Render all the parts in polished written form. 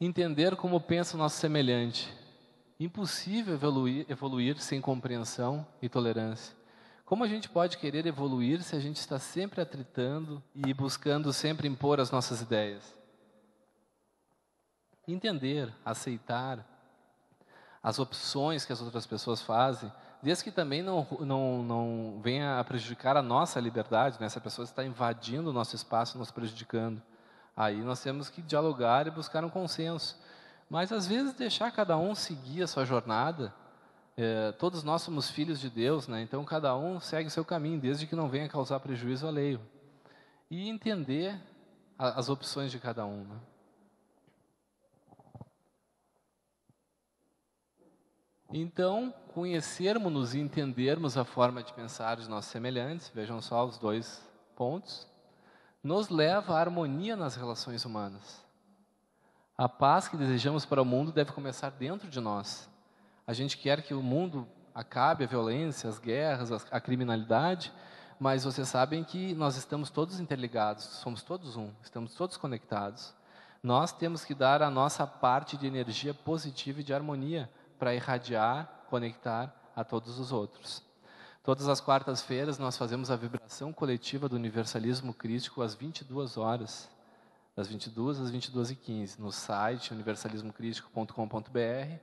Entender como pensa o nosso semelhante. Impossível evoluir sem compreensão e tolerância. Como a gente pode querer evoluir se a gente está sempre atritando e buscando sempre impor as nossas ideias? Entender, aceitar as opções que as outras pessoas fazem, desde que também não venha a prejudicar a nossa liberdade, né? Se a pessoa está invadindo o nosso espaço, nos prejudicando. Aí nós temos que dialogar e buscar um consenso. Mas às vezes deixar cada um seguir a sua jornada. Todos nós somos filhos de Deus, né? Então cada um segue o seu caminho, desde que não venha causar prejuízo alheio. E entender as opções de cada um, né? Então, conhecermos-nos e entendermos a forma de pensar de nossos semelhantes, vejam só os dois pontos, nos leva à harmonia nas relações humanas. A paz que desejamos para o mundo deve começar dentro de nós. A gente quer que o mundo acabe a violência, as guerras, a criminalidade, mas vocês sabem que nós estamos todos interligados, somos todos um, estamos todos conectados. Nós temos que dar a nossa parte de energia positiva e de harmonia para irradiar, conectar a todos os outros. Todas as quartas-feiras nós fazemos a vibração coletiva do universalismo crístico às 22 horas, das 22 às 22h15, no site universalismocrístico.com.br.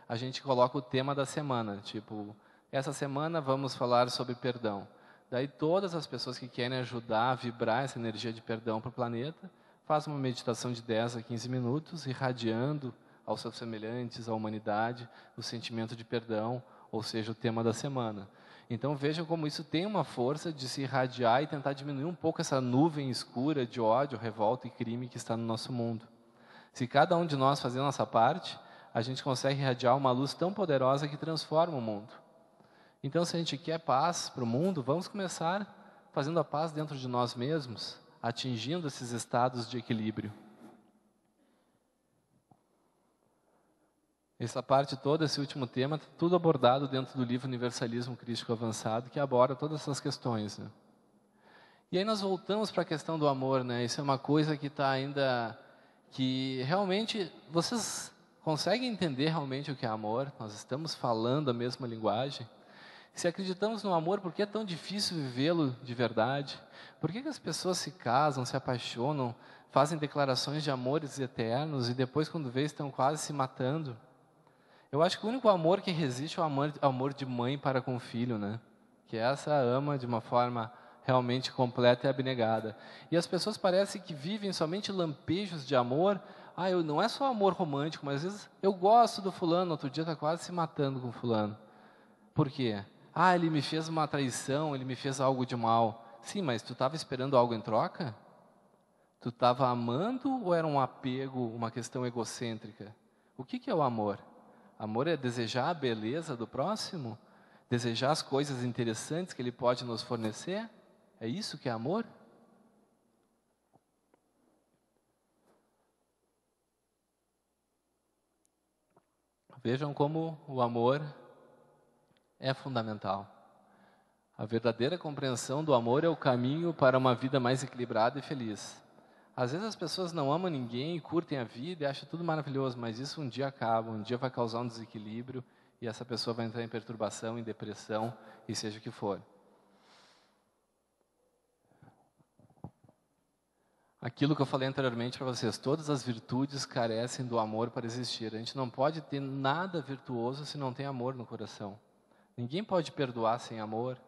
A gente coloca o tema da semana, tipo, essa semana vamos falar sobre perdão. Daí todas as pessoas que querem ajudar a vibrar essa energia de perdão para o planeta, fazem uma meditação de 10 a 15 minutos, irradiando aos seus semelhantes, à humanidade, o sentimento de perdão, ou seja, o tema da semana. Então vejam como isso tem uma força de se irradiar e tentar diminuir um pouco essa nuvem escura de ódio, revolta e crime que está no nosso mundo. Se cada um de nós fazer a nossa parte, a gente consegue irradiar uma luz tão poderosa que transforma o mundo. Então, se a gente quer paz para o mundo, vamos começar fazendo a paz dentro de nós mesmos, atingindo esses estados de equilíbrio. Essa parte toda, esse último tema, tudo abordado dentro do livro Universalismo Crístico Avançado, que aborda todas essas questões, né? E aí nós voltamos para a questão do amor, né? Isso é uma coisa que está ainda... que realmente, vocês conseguem entender realmente o que é amor? Nós estamos falando a mesma linguagem? Se acreditamos no amor, por que é tão difícil vivê-lo de verdade? Por que as pessoas se casam, se apaixonam, fazem declarações de amores eternos e depois, quando vê, estão quase se matando? Eu acho que o único amor que resiste é o amor de mãe para com o filho, né? Que essa ama de uma forma realmente completa e abnegada. E as pessoas parecem que vivem somente lampejos de amor. Não é só amor romântico, mas às vezes eu gosto do fulano, outro dia está quase se matando com o fulano. Por quê? Ele me fez uma traição, ele me fez algo de mal. Sim, mas tu estava esperando algo em troca? Tu estava amando ou era um apego, uma questão egocêntrica? O que é o amor? Amor é desejar a beleza do próximo? Desejar as coisas interessantes que ele pode nos fornecer? É isso que é amor? Vejam como o amor é fundamental. A verdadeira compreensão do amor é o caminho para uma vida mais equilibrada e feliz. Às vezes as pessoas não amam ninguém, curtem a vida e acham tudo maravilhoso, mas isso um dia acaba, um dia vai causar um desequilíbrio e essa pessoa vai entrar em perturbação, em depressão e seja o que for. Aquilo que eu falei anteriormente para vocês, todas as virtudes carecem do amor para existir. A gente não pode ter nada virtuoso se não tem amor no coração. Ninguém pode perdoar sem amor,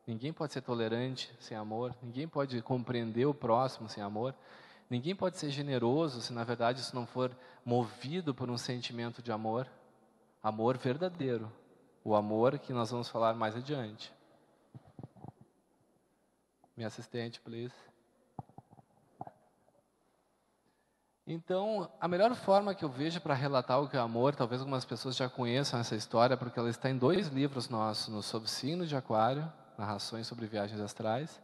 ninguém pode ser tolerante sem amor, ninguém pode compreender o próximo sem amor. Ninguém pode ser generoso se, na verdade, isso não for movido por um sentimento de amor. Amor verdadeiro. O amor que nós vamos falar mais adiante. Minha assistente, please. Então, a melhor forma que eu vejo para relatar o que é amor, talvez algumas pessoas já conheçam essa história, porque ela está em 2 livros nossos, no Sob Signo de Aquário, Narrações sobre Viagens Astrais,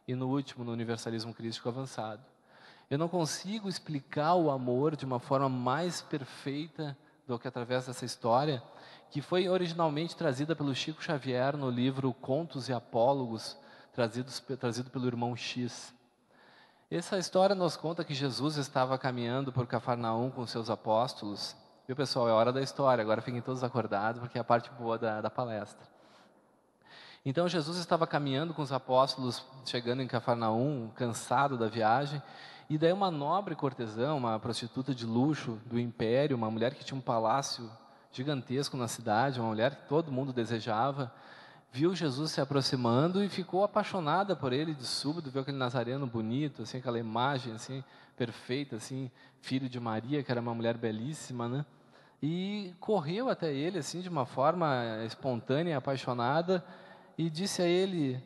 e no último, no Universalismo Crístico Avançado. Eu não consigo explicar o amor de uma forma mais perfeita do que através dessa história, que foi originalmente trazida pelo Chico Xavier no livro Contos e Apólogos, trazido pelo irmão X. Essa história nos conta que Jesus estava caminhando por Cafarnaum com seus apóstolos. Viu, pessoal? É hora da história, agora fiquem todos acordados, porque é a parte boa da palestra. Então, Jesus estava caminhando com os apóstolos, chegando em Cafarnaum, cansado da viagem, e daí uma nobre cortesã, uma prostituta de luxo do império, uma mulher que tinha um palácio gigantesco na cidade, uma mulher que todo mundo desejava, viu Jesus se aproximando e ficou apaixonada por ele de súbito, viu aquele nazareno bonito, assim, aquela imagem assim, perfeita, assim, filho de Maria, que era uma mulher belíssima, né? E correu até ele, assim, de uma forma espontânea, apaixonada, e disse a ele: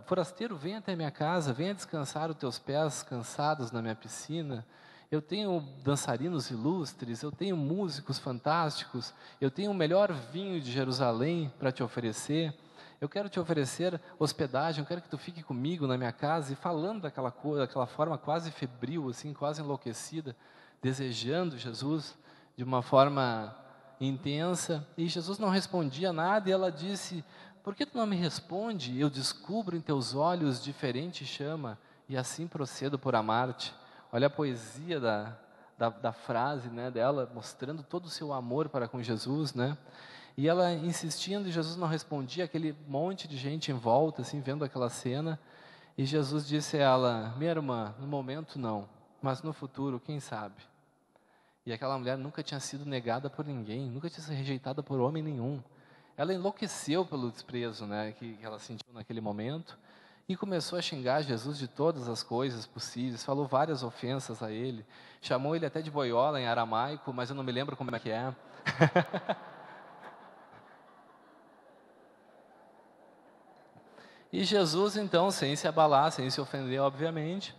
forasteiro, vem até minha casa, venha descansar os teus pés cansados na minha piscina. Eu tenho dançarinos ilustres, eu tenho músicos fantásticos, eu tenho o melhor vinho de Jerusalém para te oferecer. Eu quero te oferecer hospedagem, eu quero que tu fique comigo na minha casa. E falando daquela forma quase febril, assim, quase enlouquecida, desejando Jesus de uma forma intensa. E Jesus não respondia nada e ela disse: por que tu não me responde? Eu descubro em teus olhos diferente chama e assim procedo por amar-te. Olha a poesia da frase, né, dela, mostrando todo o seu amor para com Jesus, né? E ela insistindo e Jesus não respondia, aquele monte de gente em volta, assim, vendo aquela cena. E Jesus disse a ela: minha irmã, no momento não, mas no futuro, quem sabe? E aquela mulher nunca tinha sido negada por ninguém, nunca tinha sido rejeitada por homem nenhum. Ela enlouqueceu pelo desprezo, né, que ela sentiu naquele momento e começou a xingar Jesus de todas as coisas possíveis, falou várias ofensas a ele, chamou ele até de boiola em aramaico, mas eu não me lembro como é que é. E Jesus, então, sem se abalar, sem se ofender, obviamente,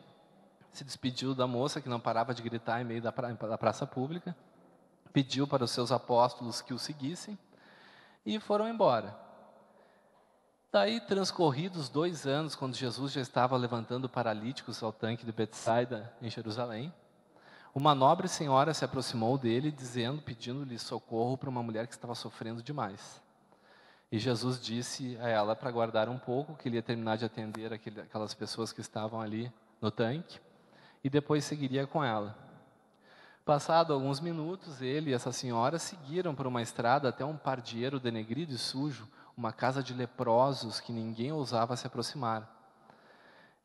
se despediu da moça que não parava de gritar em meio da praça pública, pediu para os seus apóstolos que o seguissem e foram embora. Daí, transcorridos 2 anos, quando Jesus já estava levantando paralíticos ao tanque de Betsaida, em Jerusalém, uma nobre senhora se aproximou dele, pedindo-lhe socorro para uma mulher que estava sofrendo demais. E Jesus disse a ela para aguardar um pouco, que ele ia terminar de atender aquelas pessoas que estavam ali no tanque, e depois seguiria com ela. Passado alguns minutos, ele e essa senhora seguiram por uma estrada até um pardieiro denegrido e sujo, uma casa de leprosos que ninguém ousava se aproximar.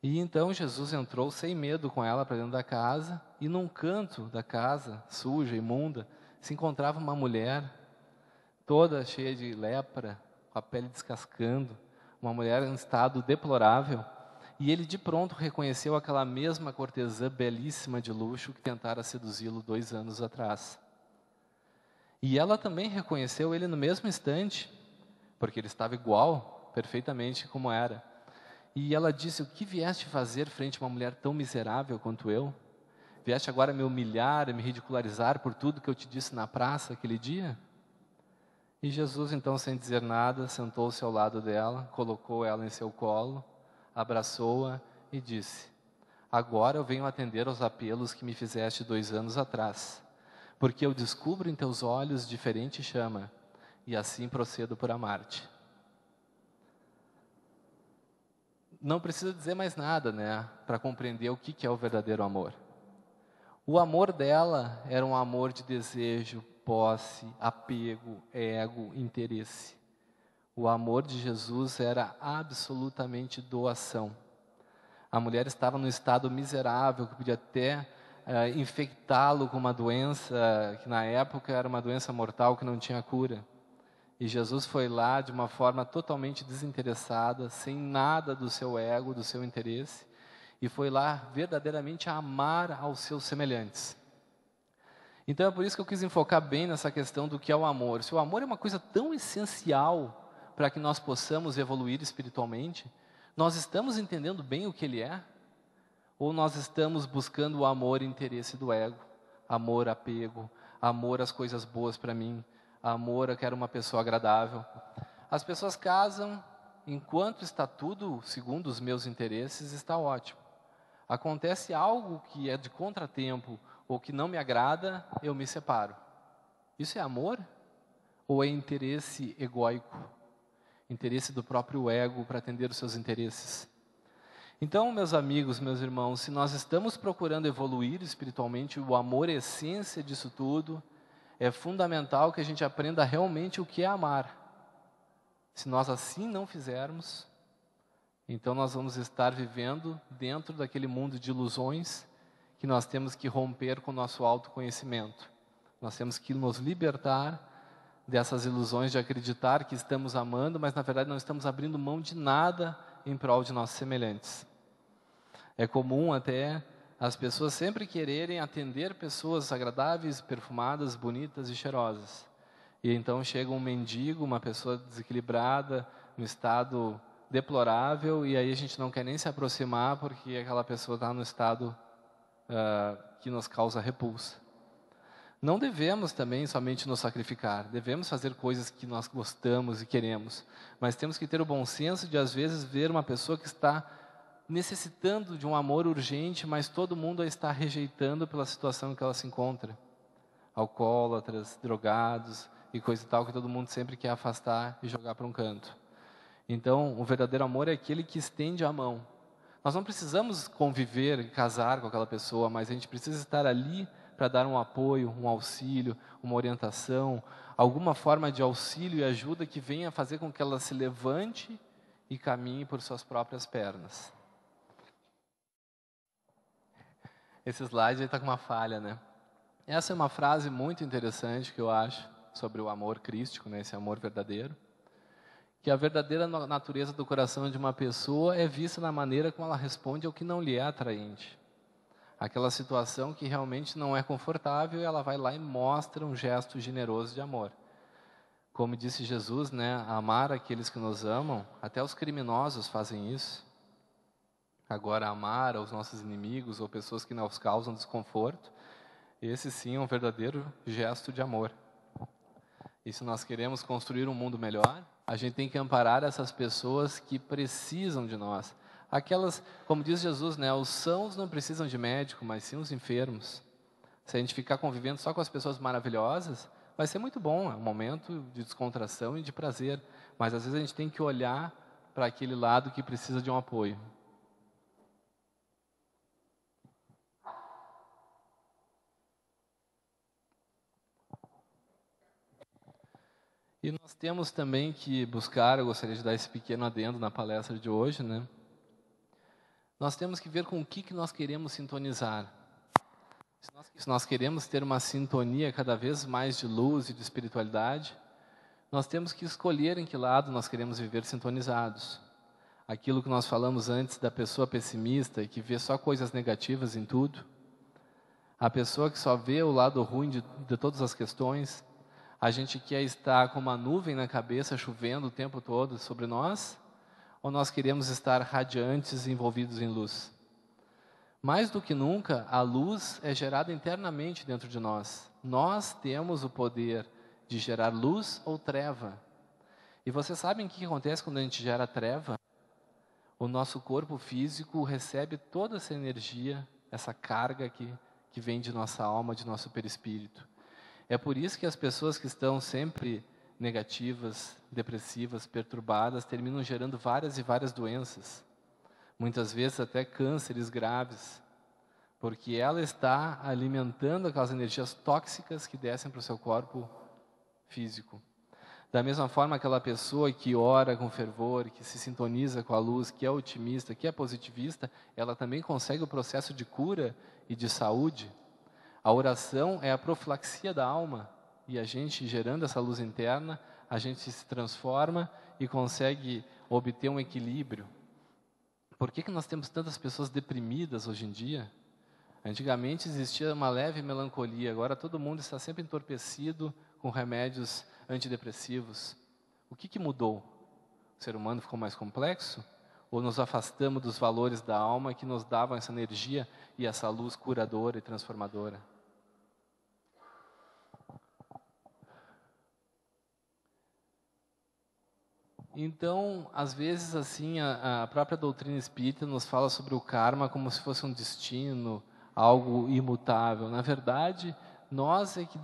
E então Jesus entrou sem medo com ela para dentro da casa, e num canto da casa, suja, imunda, se encontrava uma mulher, toda cheia de lepra, com a pele descascando, uma mulher em estado deplorável, e ele de pronto reconheceu aquela mesma cortesã belíssima de luxo que tentara seduzi-lo 2 anos atrás. E ela também reconheceu ele no mesmo instante, porque ele estava igual, perfeitamente como era. E ela disse: o que vieste fazer frente a uma mulher tão miserável quanto eu? Vieste agora me humilhar, me ridicularizar por tudo que eu te disse na praça aquele dia? E Jesus, então, sem dizer nada, sentou-se ao lado dela, colocou ela em seu colo, abraçou-a e disse: agora eu venho atender aos apelos que me fizeste 2 anos atrás, porque eu descubro em teus olhos diferente chama, e assim procedo por amar-te. Não preciso dizer mais nada, né, para compreender o que é o verdadeiro amor. O amor dela era um amor de desejo, posse, apego, ego, interesse. O amor de Jesus era absolutamente doação. A mulher estava num estado miserável, que podia até infectá-lo com uma doença, que na época era uma doença mortal que não tinha cura. E Jesus foi lá de uma forma totalmente desinteressada, sem nada do seu ego, do seu interesse, e foi lá verdadeiramente amar aos seus semelhantes. Então é por isso que eu quis enfocar bem nessa questão do que é o amor. Se o amor é uma coisa tão essencial para que nós possamos evoluir espiritualmente, nós estamos entendendo bem o que ele é? Ou nós estamos buscando o amor e interesse do ego? Amor, apego, amor às coisas boas para mim, amor a quero uma pessoa agradável. As pessoas casam, enquanto está tudo segundo os meus interesses, está ótimo. Acontece algo que é de contratempo ou que não me agrada, eu me separo. Isso é amor? Ou é interesse egóico? Interesse do próprio ego para atender os seus interesses? Então, meus amigos, meus irmãos, se nós estamos procurando evoluir espiritualmente, o amor é a essência disso tudo, é fundamental que a gente aprenda realmente o que é amar. Se nós assim não fizermos, então nós vamos estar vivendo dentro daquele mundo de ilusões que nós temos que romper com o nosso autoconhecimento. Nós temos que nos libertar dessas ilusões de acreditar que estamos amando, mas na verdade não estamos abrindo mão de nada em prol de nossos semelhantes. É comum até as pessoas sempre quererem atender pessoas agradáveis, perfumadas, bonitas e cheirosas. E então chega um mendigo, uma pessoa desequilibrada, no estado deplorável, e aí a gente não quer nem se aproximar porque aquela pessoa está no estado que nos causa repulsa. Não devemos também somente nos sacrificar, devemos fazer coisas que nós gostamos e queremos, mas temos que ter o bom senso de às vezes ver uma pessoa que está necessitando de um amor urgente, mas todo mundo a está rejeitando pela situação em que ela se encontra. Alcoólatras, drogados e coisa e tal, que todo mundo sempre quer afastar e jogar para um canto. Então, o verdadeiro amor é aquele que estende a mão. Nós não precisamos conviver, casar com aquela pessoa, mas a gente precisa estar ali para dar um apoio, um auxílio, uma orientação, alguma forma de auxílio e ajuda que venha fazer com que ela se levante e caminhe por suas próprias pernas. Esse slide está com uma falha, né? Essa é uma frase muito interessante que eu acho sobre o amor crístico, né? Esse amor verdadeiro. Que a verdadeira natureza do coração de uma pessoa é vista na maneira como ela responde ao que não lhe é atraente. Aquela situação que realmente não é confortável, ela vai lá e mostra um gesto generoso de amor. Como disse Jesus, né? Amar aqueles que nos amam, até os criminosos fazem isso. Agora, amar aos nossos inimigos ou pessoas que nos causam desconforto, esse sim é um verdadeiro gesto de amor. E se nós queremos construir um mundo melhor, a gente tem que amparar essas pessoas que precisam de nós. Aquelas, como diz Jesus, né, os sãos não precisam de médico, mas sim os enfermos. Se a gente ficar convivendo só com as pessoas maravilhosas, vai ser muito bom, é um momento de descontração e de prazer. Mas às vezes a gente tem que olhar para aquele lado que precisa de um apoio. E nós temos também que buscar, eu gostaria de dar esse pequeno adendo na palestra de hoje, né? Nós temos que ver com o que nós queremos sintonizar. Se nós queremos ter uma sintonia cada vez mais de luz e de espiritualidade, nós temos que escolher em que lado nós queremos viver sintonizados. Aquilo que nós falamos antes da pessoa pessimista e que vê só coisas negativas em tudo, a pessoa que só vê o lado ruim de todas as questões. A gente quer estar com uma nuvem na cabeça chovendo o tempo todo sobre nós? Ou nós queremos estar radiantes e envolvidos em luz? Mais do que nunca, a luz é gerada internamente dentro de nós. Nós temos o poder de gerar luz ou treva. E vocês sabem o que acontece quando a gente gera treva? O nosso corpo físico recebe toda essa energia, essa carga que vem de nossa alma, de nosso perispírito. É por isso que as pessoas que estão sempre negativas, depressivas, perturbadas, terminam gerando várias e várias doenças. Muitas vezes até cânceres graves, porque ela está alimentando aquelas energias tóxicas que descem para o seu corpo físico. Da mesma forma, aquela pessoa que ora com fervor, que se sintoniza com a luz, que é otimista, que é positivista, ela também consegue o processo de cura e de saúde. A oração é a profilaxia da alma, e a gente, gerando essa luz interna, a gente se transforma e consegue obter um equilíbrio. Por que nós temos tantas pessoas deprimidas hoje em dia? Antigamente existia uma leve melancolia, agora todo mundo está sempre entorpecido com remédios antidepressivos. O que mudou? O ser humano ficou mais complexo? Ou nos afastamos dos valores da alma que nos davam essa energia e essa luz curadora e transformadora? Então, às vezes, assim, a própria doutrina espírita nos fala sobre o karma como se fosse um destino, algo imutável. Na verdade, nós é que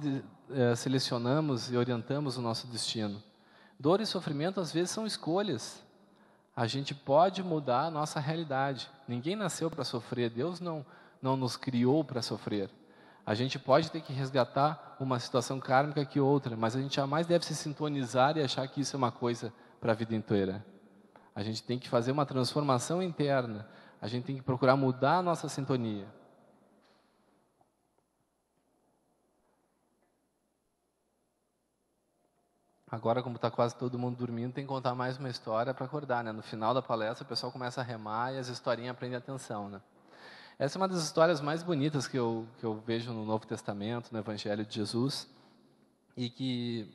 selecionamos e orientamos o nosso destino. Dor e sofrimento, às vezes, são escolhas. A gente pode mudar a nossa realidade. Ninguém nasceu para sofrer. Deus não nos criou para sofrer. A gente pode ter que resgatar uma situação kármica que outra, mas a gente jamais deve se sintonizar e achar que isso é uma coisa para a vida inteira. A gente tem que fazer uma transformação interna. A gente tem que procurar mudar a nossa sintonia. Agora, como está quase todo mundo dormindo, tem que contar mais uma história para acordar, né? No final da palestra, o pessoal começa a remar e as historinhas prendem atenção, né? Essa é uma das histórias mais bonitas que eu vejo no Novo Testamento, no Evangelho de Jesus, e que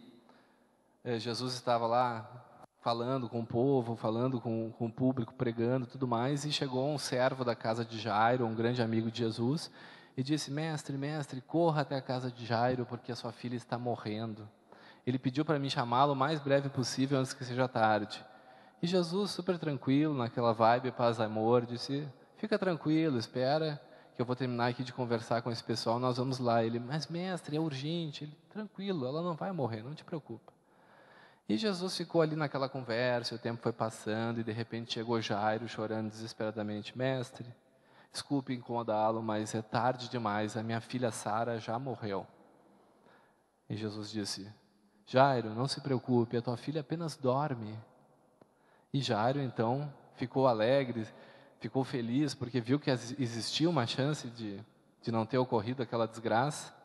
Jesus estava lá falando com o povo, falando com o público, pregando e tudo mais, e chegou um servo da casa de Jairo, um grande amigo de Jesus, e disse: mestre, corra até a casa de Jairo, porque a sua filha está morrendo. Ele pediu para mim chamá-lo o mais breve possível antes que seja tarde. E Jesus, super tranquilo, naquela vibe paz e amor, disse: fica tranquilo, espera que eu vou terminar aqui de conversar com esse pessoal, nós vamos lá. Ele: mas mestre, é urgente. Ele: tranquilo, ela não vai morrer, não te preocupa. E Jesus ficou ali naquela conversa, o tempo foi passando e de repente chegou Jairo chorando desesperadamente: mestre, desculpe incomodá-lo, mas é tarde demais, a minha filha Sara já morreu. E Jesus disse: Jairo, não se preocupe, a tua filha apenas dorme. E Jairo, então, ficou alegre, ficou feliz, porque viu que existia uma chance de não ter ocorrido aquela desgraça.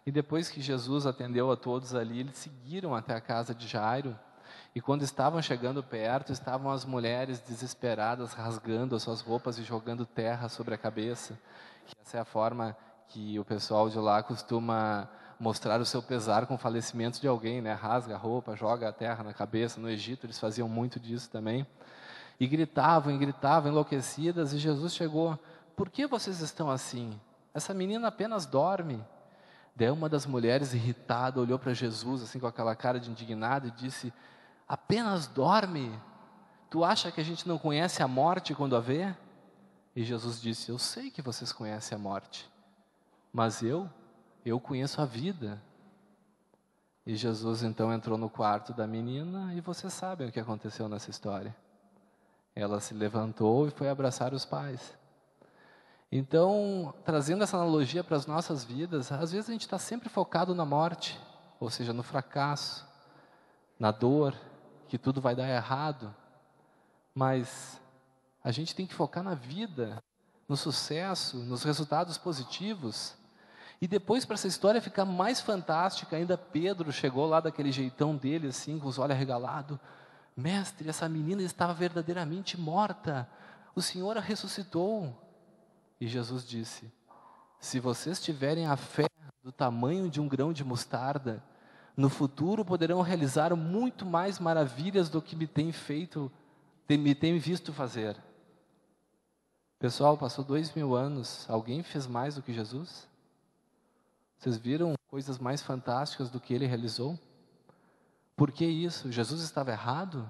E depois que Jesus atendeu a todos ali, eles seguiram até a casa de Jairo. E quando estavam chegando perto, estavam as mulheres desesperadas, rasgando as suas roupas e jogando terra sobre a cabeça. Essa é a forma que o pessoal de lá costuma mostrar o seu pesar com o falecimento de alguém, né? Rasga a roupa, joga a terra na cabeça. No Egito eles faziam muito disso também. E gritavam, enlouquecidas, e Jesus chegou: por que vocês estão assim? Essa menina apenas dorme. Daí uma das mulheres, irritada, olhou para Jesus, assim, com aquela cara de indignado, e disse: apenas dorme? Tu acha que a gente não conhece a morte quando a vê? E Jesus disse: eu sei que vocês conhecem a morte, mas eu conheço a vida. E Jesus então entrou no quarto da menina, e vocês sabem o que aconteceu nessa história. Ela se levantou e foi abraçar os pais. Então, trazendo essa analogia para as nossas vidas, às vezes a gente está sempre focado na morte, ou seja, no fracasso, na dor, que tudo vai dar errado. Mas a gente tem que focar na vida, no sucesso, nos resultados positivos. E depois, para essa história ficar mais fantástica ainda, Pedro chegou lá daquele jeitão dele, assim, com os olhos arregalados: mestre, essa menina estava verdadeiramente morta, o Senhor a ressuscitou. E Jesus disse: se vocês tiverem a fé do tamanho de um grão de mostarda, no futuro poderão realizar muito mais maravilhas do que me têm visto fazer. Pessoal, passou 2000 anos, alguém fez mais do que Jesus? Vocês viram coisas mais fantásticas do que ele realizou? Por que isso? Jesus estava errado?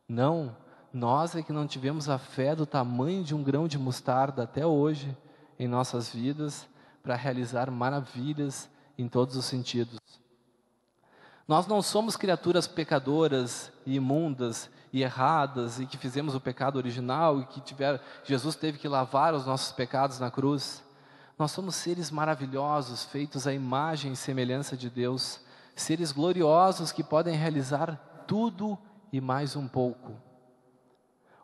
Não, nós é que não tivemos a fé do tamanho de um grão de mostarda até hoje em nossas vidas para realizar maravilhas em todos os sentidos. Nós não somos criaturas pecadoras e imundas e erradas e que fizemos o pecado original e que Jesus teve que lavar os nossos pecados na cruz. Nós somos seres maravilhosos, feitos à imagem e semelhança de Deus, seres gloriosos que podem realizar tudo e mais um pouco.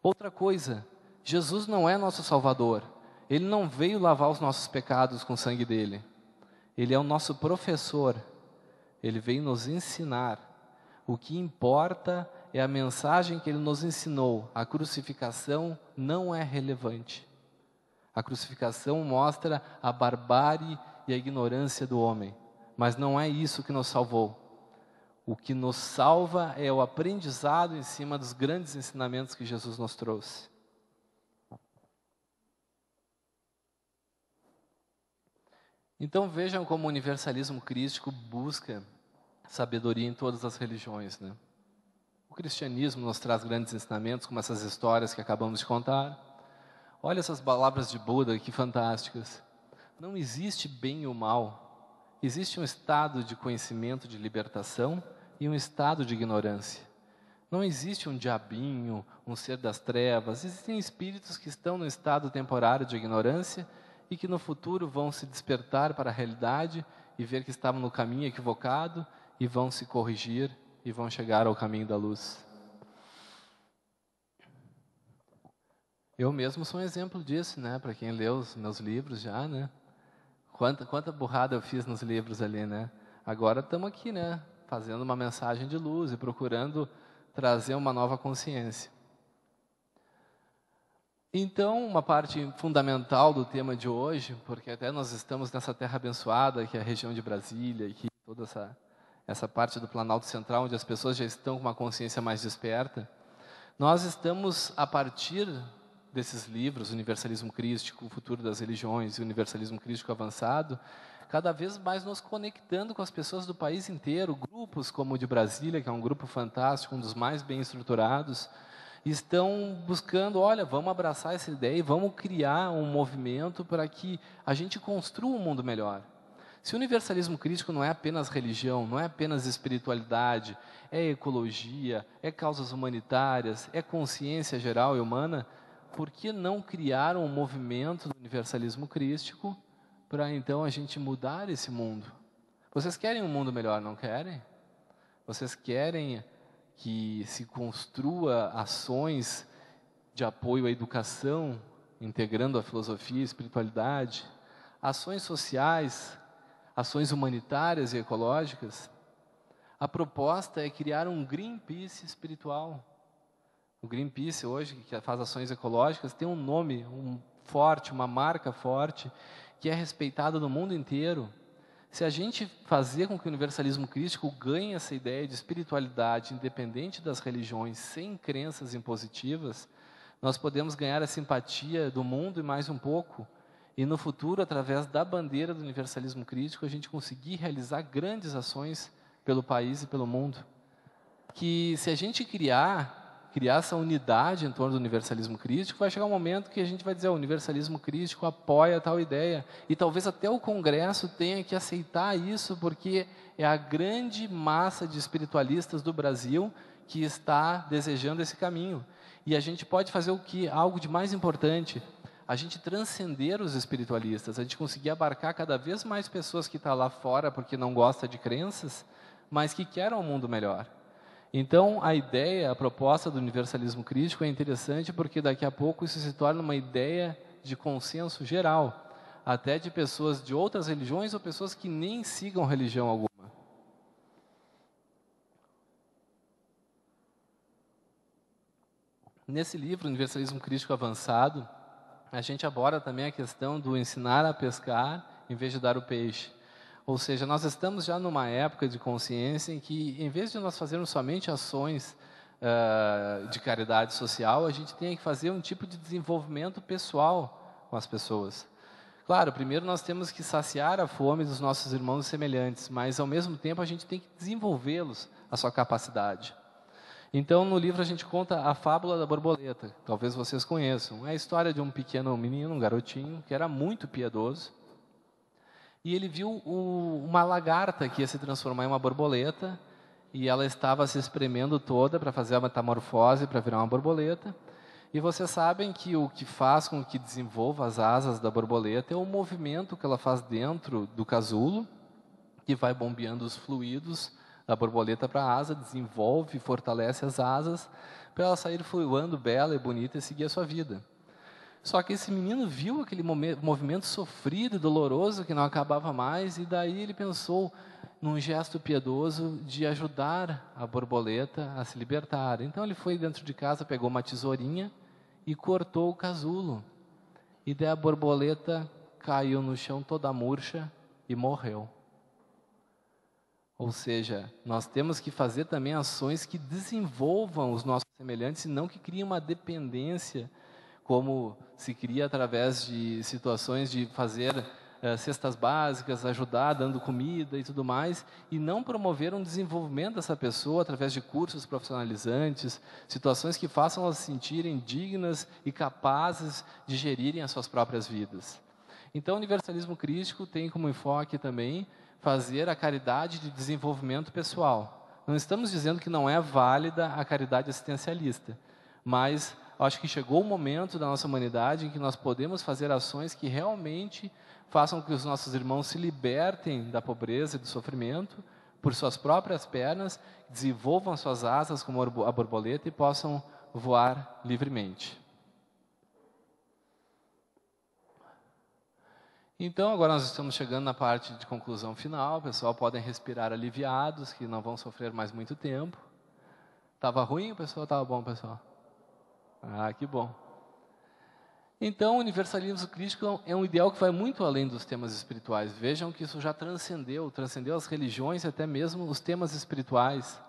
Outra coisa, Jesus não é nosso Salvador. Ele não veio lavar os nossos pecados com o sangue dele. Ele é o nosso professor. Ele veio nos ensinar. O que importa é a mensagem que ele nos ensinou. A crucificação não é relevante. A crucificação mostra a barbárie e a ignorância do homem. Mas não é isso que nos salvou. O que nos salva é o aprendizado em cima dos grandes ensinamentos que Jesus nos trouxe. Então vejam como o universalismo crístico busca sabedoria em todas as religiões, né? O cristianismo nos traz grandes ensinamentos, como essas histórias que acabamos de contar. Olha essas palavras de Buda, que fantásticas. Não existe bem ou mal. Existe um estado de conhecimento, de libertação, e um estado de ignorância. Não existe um diabinho, um ser das trevas. Existem espíritos que estão no estado temporário de ignorância e que no futuro vão se despertar para a realidade e ver que estavam no caminho equivocado e vão se corrigir e vão chegar ao caminho da luz. Eu mesmo sou um exemplo disso, né? Para quem leu os meus livros já, né? Quanta burrada eu fiz nos livros ali, né? Agora estamos aqui, né? Fazendo uma mensagem de luz e procurando trazer uma nova consciência. Então, uma parte fundamental do tema de hoje, porque até nós estamos nessa terra abençoada, que é a região de Brasília, e que toda essa parte do Planalto Central, onde as pessoas já estão com uma consciência mais desperta, nós estamos, a partir desses livros, Universalismo Crístico, O Futuro das Religiões e Universalismo Crístico Avançado, cada vez mais nos conectando com as pessoas do país inteiro. Grupos como o de Brasília, que é um grupo fantástico, um dos mais bem estruturados, estão buscando, olha, vamos abraçar essa ideia e vamos criar um movimento para que a gente construa um mundo melhor. Se o universalismo crítico não é apenas religião, não é apenas espiritualidade, é ecologia, é causas humanitárias, é consciência geral e humana, por que não criar um movimento do universalismo crístico para então a gente mudar esse mundo? Vocês querem um mundo melhor, não querem? Vocês querem que se construa ações de apoio à educação, integrando a filosofia e a espiritualidade, ações sociais, ações humanitárias e ecológicas? A proposta é criar um Greenpeace espiritual. O Greenpeace hoje, que faz ações ecológicas, tem um nome forte, uma marca forte, que é respeitada no mundo inteiro. Se a gente fazer com que o universalismo crístico ganhe essa ideia de espiritualidade independente das religiões, sem crenças impositivas, nós podemos ganhar a simpatia do mundo e mais um pouco, e no futuro, através da bandeira do universalismo crítico, a gente conseguir realizar grandes ações pelo país e pelo mundo. Que se a gente criar essa unidade em torno do universalismo crítico, vai chegar um momento que a gente vai dizer, o universalismo crítico apoia tal ideia, e talvez até o Congresso tenha que aceitar isso, porque é a grande massa de espiritualistas do Brasil que está desejando esse caminho. E a gente pode fazer o que? Algo de mais importante, a gente transcender os espiritualistas, a gente conseguir abarcar cada vez mais pessoas que estão lá fora porque não gostam de crenças, mas que querem um mundo melhor. Então, a ideia, a proposta do universalismo crítico é interessante porque daqui a pouco isso se torna uma ideia de consenso geral, até de pessoas de outras religiões ou pessoas que nem sigam religião alguma. Nesse livro, Universalismo Crítico Avançado, a gente aborda também a questão do ensinar a pescar em vez de dar o peixe. Ou seja, nós estamos já numa época de consciência em que, em vez de nós fazermos somente ações de caridade social, a gente tem que fazer um tipo de desenvolvimento pessoal com as pessoas. Claro, primeiro nós temos que saciar a fome dos nossos irmãos semelhantes, mas ao mesmo tempo a gente tem que desenvolvê-los, a sua capacidade. Então, no livro a gente conta a fábula da borboleta, talvez vocês conheçam. É a história de um pequeno menino, um garotinho, que era muito piedoso, e ele viu uma lagarta que ia se transformar em uma borboleta, e ela estava se espremendo toda para fazer a metamorfose, para virar uma borboleta. E vocês sabem que o que faz com que desenvolva as asas da borboleta é o movimento que ela faz dentro do casulo, que vai bombeando os fluidos da borboleta para a asa, desenvolve e fortalece as asas, para ela sair voando bela e bonita e seguir a sua vida. Só que esse menino viu aquele movimento sofrido e doloroso que não acabava mais, e daí ele pensou num gesto piedoso de ajudar a borboleta a se libertar. Então ele foi dentro de casa, pegou uma tesourinha e cortou o casulo. E daí a borboleta caiu no chão toda murcha e morreu. Ou seja, nós temos que fazer também ações que desenvolvam os nossos semelhantes e não que criem uma dependência, como se cria através de situações de fazer cestas básicas, ajudar dando comida e tudo mais, e não promover um desenvolvimento dessa pessoa através de cursos profissionalizantes, situações que façam elas se sentirem dignas e capazes de gerirem as suas próprias vidas. Então, o universalismo crítico tem como enfoque também fazer a caridade de desenvolvimento pessoal. Não estamos dizendo que não é válida a caridade assistencialista, mas acho que chegou o momento da nossa humanidade em que nós podemos fazer ações que realmente façam com que os nossos irmãos se libertem da pobreza e do sofrimento por suas próprias pernas, desenvolvam suas asas como a borboleta e possam voar livremente. Então, agora nós estamos chegando na parte de conclusão final. O pessoal podem respirar aliviados, que não vão sofrer mais muito tempo. Estava ruim, o pessoal? Estava bom, pessoal? Ah, que bom. Então, o universalismo crítico é um ideal que vai muito além dos temas espirituais. Vejam que isso já transcendeu as religiões e até mesmo os temas espirituais.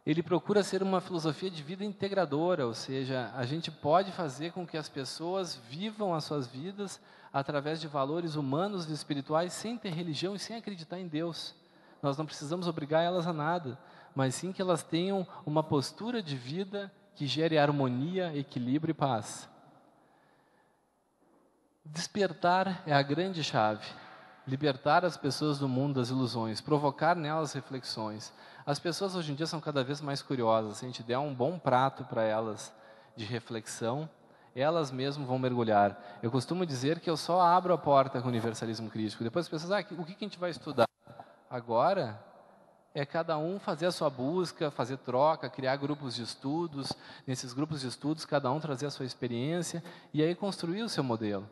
Ele procura ser uma filosofia de vida integradora, ou seja, a gente pode fazer com que as pessoas vivam as suas vidas através de valores humanos e espirituais sem ter religião e sem acreditar em Deus. Nós não precisamos obrigar elas a nada, mas sim que elas tenham uma postura de vida que gere harmonia, equilíbrio e paz. Despertar é a grande chave. Libertar as pessoas do mundo das ilusões, provocar nelas reflexões. As pessoas hoje em dia são cada vez mais curiosas. Se a gente der um bom prato para elas de reflexão, elas mesmas vão mergulhar. Eu costumo dizer que eu só abro a porta com o universalismo crítico. Depois as pessoas, o que a gente vai estudar? Agora é cada um fazer a sua busca, fazer troca, criar grupos de estudos. Nesses grupos de estudos, cada um trazer a sua experiência e aí construir o seu modelo.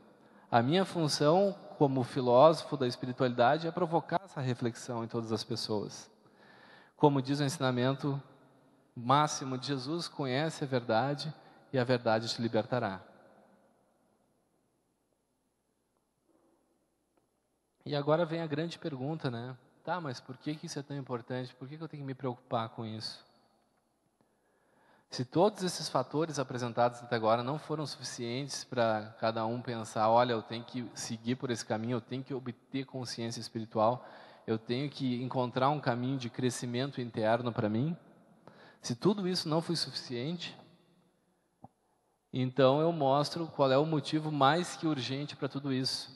A minha função como filósofo da espiritualidade é provocar essa reflexão em todas as pessoas. Como diz o ensinamento máximo de Jesus, conhece a verdade e a verdade te libertará. E agora vem a grande pergunta, né? Tá, mas por que isso é tão importante? Por que eu tenho que me preocupar com isso? Se todos esses fatores apresentados até agora não foram suficientes para cada um pensar, olha, eu tenho que seguir por esse caminho, eu tenho que obter consciência espiritual, eu tenho que encontrar um caminho de crescimento interno para mim. Se tudo isso não foi suficiente, então eu mostro qual é o motivo mais que urgente para tudo isso.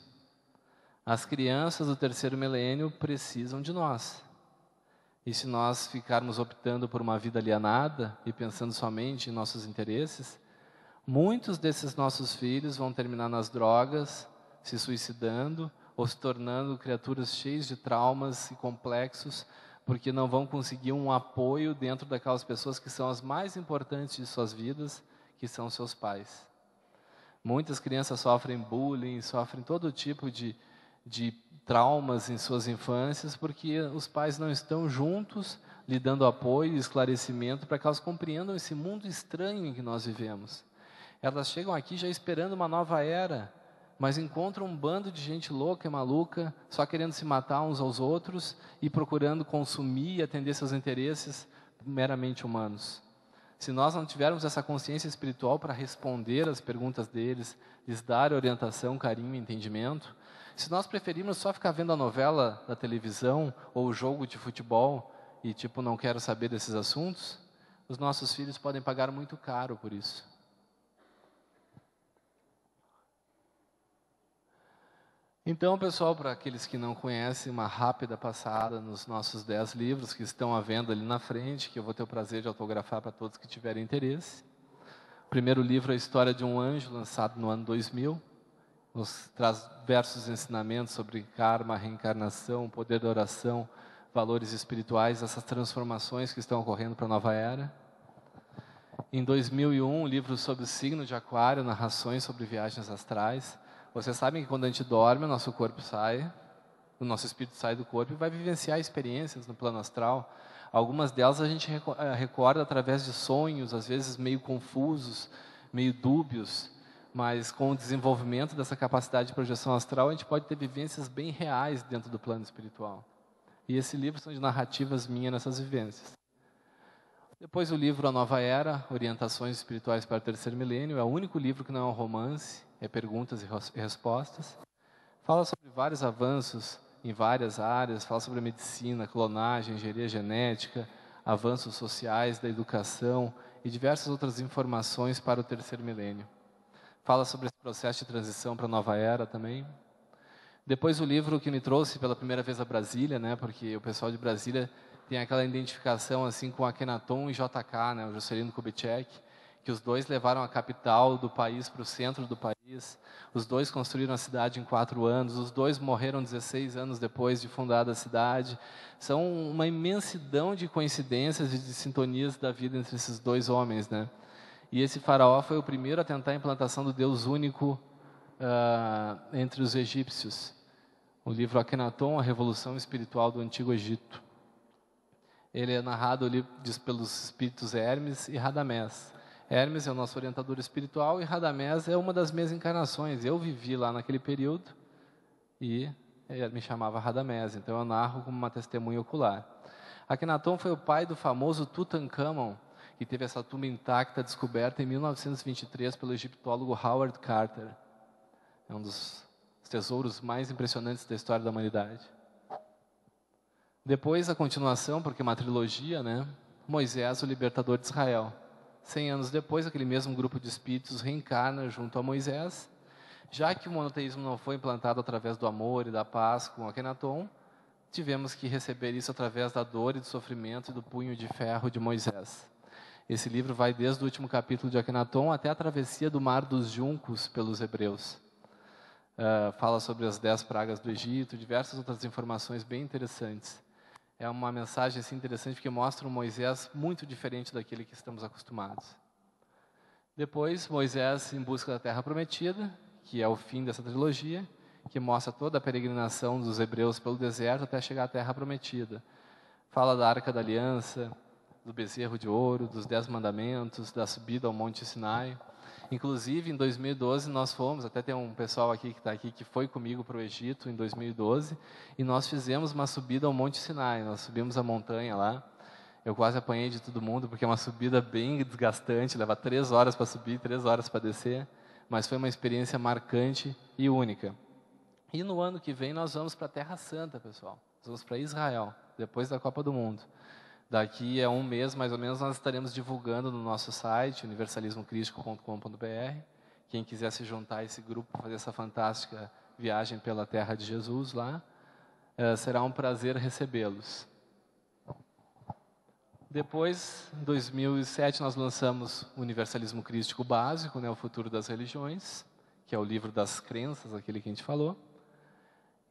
As crianças do terceiro milênio precisam de nós. E se nós ficarmos optando por uma vida alienada e pensando somente em nossos interesses, muitos desses nossos filhos vão terminar nas drogas, se suicidando ou se tornando criaturas cheias de traumas e complexos, porque não vão conseguir um apoio dentro daquelas pessoas que são as mais importantes de suas vidas, que são seus pais. Muitas crianças sofrem bullying, sofrem todo tipo de traumas em suas infâncias, porque os pais não estão juntos, lhe dando apoio e esclarecimento para que elas compreendam esse mundo estranho em que nós vivemos. Elas chegam aqui já esperando uma nova era, mas encontram um bando de gente louca e maluca, só querendo se matar uns aos outros e procurando consumir e atender seus interesses meramente humanos. Se nós não tivermos essa consciência espiritual para responder às perguntas deles, lhes dar orientação, carinho e entendimento, se nós preferirmos só ficar vendo a novela da televisão ou o jogo de futebol e não quero saber desses assuntos, os nossos filhos podem pagar muito caro por isso. Então, pessoal, para aqueles que não conhecem, uma rápida passada nos nossos 10 livros que estão à venda ali na frente, que eu vou ter o prazer de autografar para todos que tiverem interesse. O primeiro livro é a História de um Anjo, lançado no ano 2000. Nos traz diversos ensinamentos sobre karma, reencarnação, poder da oração, valores espirituais, essas transformações que estão ocorrendo para a nova era. Em 2001, um livro sobre o signo de Aquário, narrações sobre viagens astrais. Vocês sabem que quando a gente dorme, o nosso corpo sai, o nosso espírito sai do corpo e vai vivenciar experiências no plano astral. Algumas delas a gente recorda através de sonhos, às vezes meio confusos, meio dúbios, mas com o desenvolvimento dessa capacidade de projeção astral, a gente pode ter vivências bem reais dentro do plano espiritual. E esse livro são de narrativas minhas nessas vivências. Depois o livro A Nova Era, Orientações Espirituais para o Terceiro Milênio, é o único livro que não é um romance, é perguntas e respostas. Fala sobre vários avanços em várias áreas, fala sobre a medicina, clonagem, engenharia genética, avanços sociais, da educação e diversas outras informações para o terceiro milênio. Fala sobre esse processo de transição para a nova era também. Depois o livro que me trouxe pela primeira vez a Brasília, porque o pessoal de Brasília tem aquela identificação assim com Akhenaton e JK, né, o Juscelino Kubitschek, que os dois levaram a capital do país para o centro do país, os dois construíram a cidade em 4 anos, os dois morreram 16 anos depois de fundada a cidade. São uma imensidão de coincidências e de sintonias da vida entre esses dois homens, né? E esse faraó foi o primeiro a tentar a implantação do Deus único entre os egípcios. O livro Akhenaton, a Revolução Espiritual do Antigo Egito. Ele é narrado ali pelos espíritos Hermes e Radamés. Hermes é o nosso orientador espiritual e Radamés é uma das minhas encarnações. Eu vivi lá naquele período e me chamava Radamés, então eu narro como uma testemunha ocular. Akhenaton foi o pai do famoso Tutankhamon, que teve essa tumba intacta descoberta em 1923 pelo egiptólogo Howard Carter. É um dos tesouros mais impressionantes da história da humanidade. Depois a continuação, porque é uma trilogia, né? Moisés, o libertador de Israel. 100 anos depois, aquele mesmo grupo de espíritos reencarna junto a Moisés. Já que o monoteísmo não foi implantado através do amor e da paz com Akhenaton, tivemos que receber isso através da dor e do sofrimento e do punho de ferro de Moisés. Esse livro vai desde o último capítulo de Akhenaton até a travessia do Mar dos Juncos pelos hebreus. Fala sobre as 10 pragas do Egito, diversas outras informações bem interessantes. É uma mensagem assim, interessante porque mostra um Moisés muito diferente daquele que estamos acostumados. Depois, Moisés em busca da Terra Prometida, que é o fim dessa trilogia, que mostra toda a peregrinação dos hebreus pelo deserto até chegar à Terra Prometida. Fala da Arca da Aliança, do bezerro de ouro, dos 10 mandamentos, da subida ao Monte Sinai. Inclusive, em 2012, nós fomos, até tem um pessoal aqui que está aqui, que foi comigo para o Egito em 2012, e nós fizemos uma subida ao Monte Sinai, nós subimos a montanha lá. Eu quase apanhei de todo mundo, porque é uma subida bem desgastante, leva 3 horas para subir, 3 horas para descer, mas foi uma experiência marcante e única. E no ano que vem nós vamos para a Terra Santa, pessoal. Nós vamos para Israel, depois da Copa do Mundo. Daqui a um mês, mais ou menos, nós estaremos divulgando no nosso site, universalismocrístico.com.br. Quem quiser se juntar a esse grupo para fazer essa fantástica viagem pela Terra de Jesus lá, será um prazer recebê-los. Depois, em 2007, nós lançamos o Universalismo Crístico Básico, né, o Futuro das Religiões, que é o livro das crenças, aquele que a gente falou.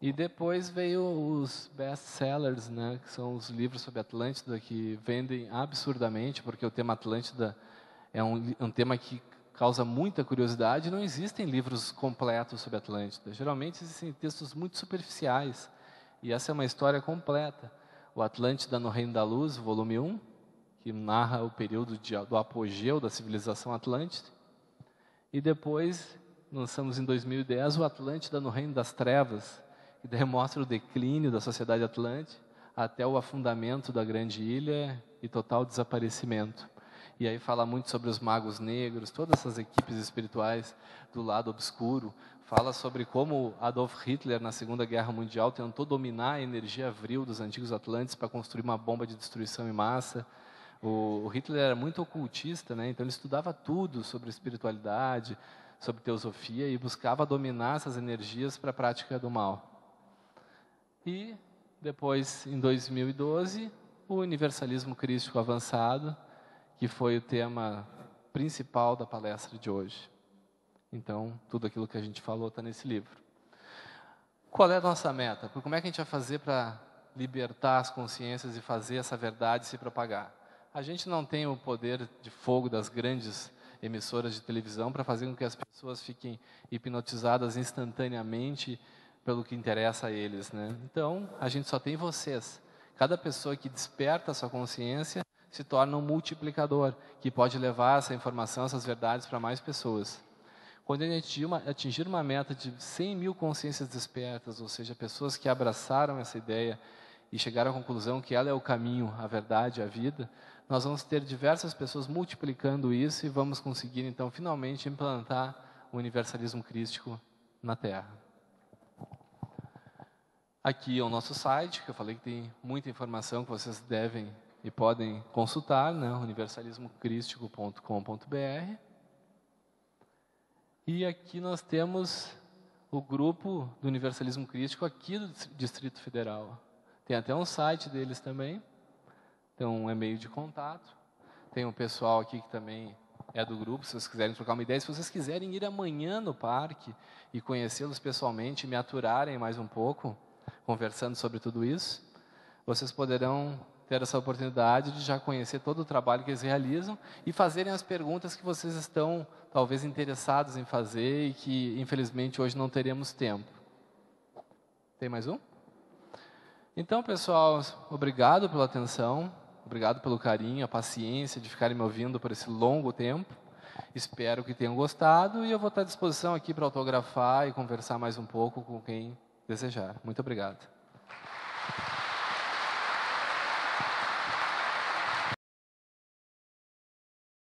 E depois veio os best-sellers, né, que são os livros sobre Atlântida, que vendem absurdamente, porque o tema Atlântida é um tema que causa muita curiosidade. Não existem livros completos sobre Atlântida. Geralmente existem textos muito superficiais. E essa é uma história completa. O Atlântida no Reino da Luz, volume 1, que narra o período do apogeu da civilização Atlântida. E depois, lançamos em 2010, o Atlântida no Reino das Trevas, que demonstra o declínio da sociedade atlântica até o afundamento da grande ilha e total desaparecimento. E aí fala muito sobre os magos negros, todas essas equipes espirituais do lado obscuro. Fala sobre como Adolf Hitler, na Segunda Guerra Mundial, tentou dominar a energia vril dos antigos atlantes para construir uma bomba de destruição em massa. O Hitler era muito ocultista, né? Então ele estudava tudo sobre espiritualidade, sobre teosofia e buscava dominar essas energias para a prática do mal. E depois, em 2012, o Universalismo Crístico Avançado, que foi o tema principal da palestra de hoje. Então, tudo aquilo que a gente falou está nesse livro. Qual é a nossa meta? Como é que a gente vai fazer para libertar as consciências e fazer essa verdade se propagar? A gente não tem o poder de fogo das grandes emissoras de televisão para fazer com que as pessoas fiquem hipnotizadas instantaneamente pelo que interessa a eles, né? Então, a gente só tem vocês. Cada pessoa que desperta a sua consciência se torna um multiplicador, que pode levar essa informação, essas verdades para mais pessoas. Quando a gente atingir uma meta de 100 mil consciências despertas, ou seja, pessoas que abraçaram essa ideia e chegaram à conclusão que ela é o caminho, a verdade, a vida, nós vamos ter diversas pessoas multiplicando isso e vamos conseguir, então, finalmente implantar o universalismo crístico na Terra. Aqui é o nosso site, que eu falei que tem muita informação que vocês devem e podem consultar, né? universalismocrístico.com.br. E aqui nós temos o grupo do Universalismo Crístico aqui do Distrito Federal. Tem até um site deles também. tem um e-mail de contato, tem um pessoal aqui que também é do grupo, se vocês quiserem trocar uma ideia. Se vocês quiserem ir amanhã no parque e conhecê-los pessoalmente, me aturarem mais um pouco, conversando sobre tudo isso, vocês poderão ter essa oportunidade de já conhecer todo o trabalho que eles realizam e fazerem as perguntas que vocês estão, talvez, interessados em fazer e que, infelizmente, hoje não teremos tempo. Tem mais um? Então, pessoal, obrigado pela atenção, obrigado pelo carinho, a paciência de ficarem me ouvindo por esse longo tempo. Espero que tenham gostado e eu vou estar à disposição aqui para autografar e conversar mais um pouco com quem desejar. Muito obrigado.